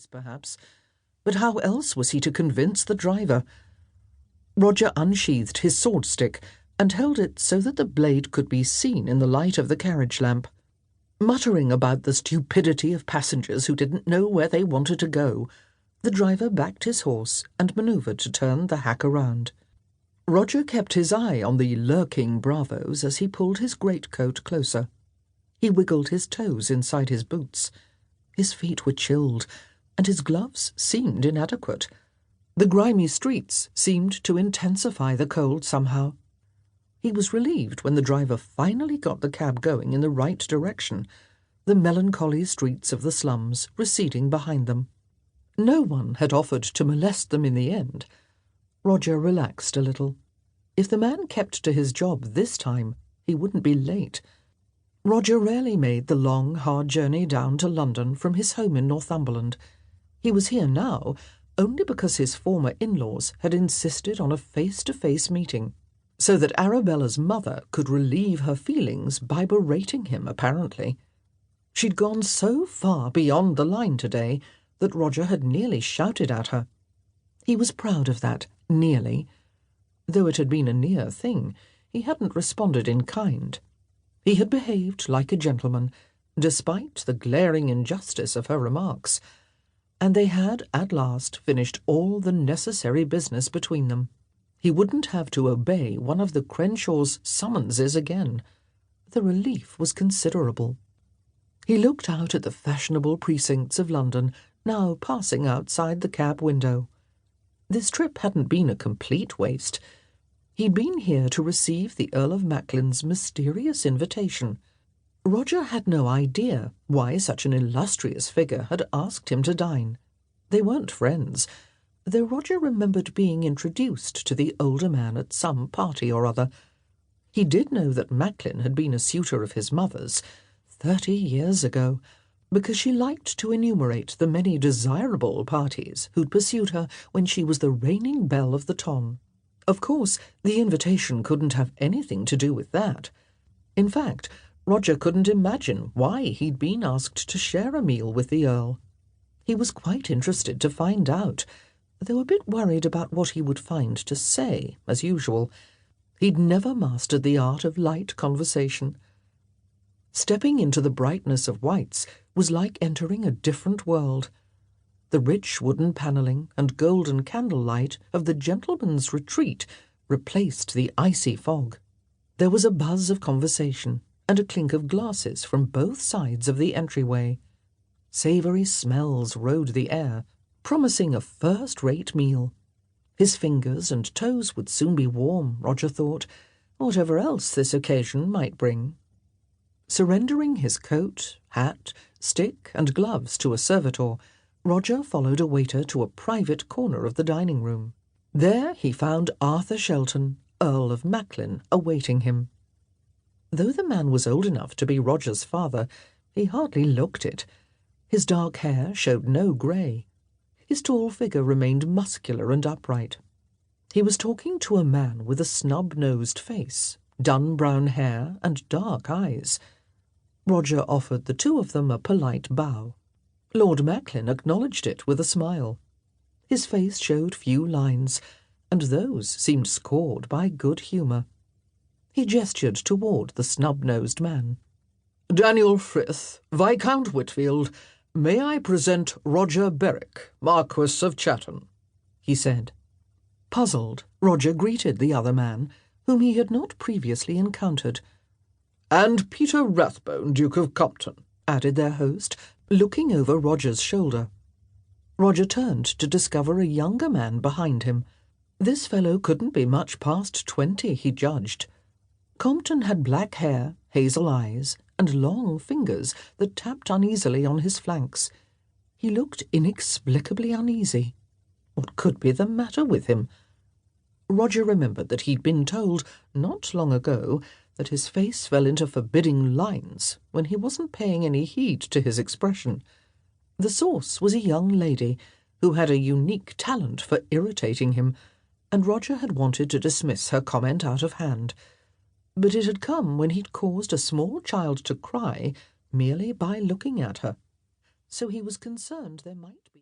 wise, perhaps, but how else was he to convince the driver? Roger unsheathed his sword-stick and held it so that the blade could be seen in the light of the carriage lamp. Muttering about the stupidity of passengers who didn't know where they wanted to go, the driver backed his horse and manoeuvred to turn the hack around. Roger kept his eye on the lurking bravos as he pulled his greatcoat closer. He wiggled his toes inside his boots. His feet were chilled, and his gloves seemed inadequate. The grimy streets seemed to intensify the cold somehow. He was relieved when the driver finally got the cab going in the right direction, the melancholy streets of the slums receding behind them. No one had offered to molest them in the end. Roger relaxed a little. If the man kept to his job this time, he wouldn't be late. Roger rarely made the long, hard journey down to London from his home in Northumberland. He was here now only because his former in-laws had insisted on a face-to-face meeting, so that Arabella's mother could relieve her feelings by berating him, apparently. She'd gone so far beyond the line today that Roger had nearly shouted at her. He was proud of that, nearly. Though it had been a near thing, he hadn't responded in kind. He had behaved like a gentleman, despite the glaring injustice of her remarks, and they had at last finished all the necessary business between them. He wouldn't have to obey one of the Crenshaw's summonses again. The relief was considerable. He looked out at the fashionable precincts of London, now passing outside the cab window. This trip hadn't been a complete waste. He'd been here to receive the Earl of Macklin's mysterious invitation. Roger had no idea why such an illustrious figure had asked him to dine. They weren't friends, though Roger remembered being introduced to the older man at some party or other. He did know that Macklin had been a suitor of his mother's 30 years ago, because she liked to enumerate the many desirable parties who'd pursued her when she was the reigning belle of the ton. Of course, the invitation couldn't have anything to do with that. In fact, Roger couldn't imagine why he'd been asked to share a meal with the Earl. He was quite interested to find out, though a bit worried about what he would find to say, as usual. He'd never mastered the art of light conversation. Stepping into the brightness of White's was like entering a different world. The rich wooden panelling and golden candlelight of the gentleman's retreat replaced the icy fog. There was a buzz of conversation and a clink of glasses from both sides of the entryway. Savoury smells rode the air, promising a first-rate meal. His fingers and toes would soon be warm, Roger thought, whatever else this occasion might bring. Surrendering his coat, hat, stick, and gloves to a servitor, Roger followed a waiter to a private corner of the dining-room. There he found Arthur Shelton, Earl of Macklin, awaiting him. Though the man was old enough to be Roger's father, he hardly looked it. His dark hair showed no grey. His tall figure remained muscular and upright. He was talking to a man with a snub-nosed face, dun brown hair, and dark eyes. Roger offered the two of them a polite bow. Lord Macklin acknowledged it with a smile. His face showed few lines, and those seemed scored by good humour. He gestured toward the snub-nosed man. "Daniel Frith, Viscount Whitfield, may I present Roger Berwick, Marquess of Chatton?" he said. Puzzled, Roger greeted the other man, whom he had not previously encountered. "And Peter Rathbone, Duke of Compton," added their host, looking over Roger's shoulder. Roger turned to discover a younger man behind him. This fellow couldn't be much past 20, he judged. Compton had black hair, hazel eyes, and long fingers that tapped uneasily on his flanks. He looked inexplicably uneasy. What could be the matter with him? Roger remembered that he'd been told, not long ago, that his face fell into forbidding lines when he wasn't paying any heed to his expression. The source was a young lady who had a unique talent for irritating him, and Roger had wanted to dismiss her comment out of hand. But it had come when he'd caused a small child to cry merely by looking at her. So he was concerned there might be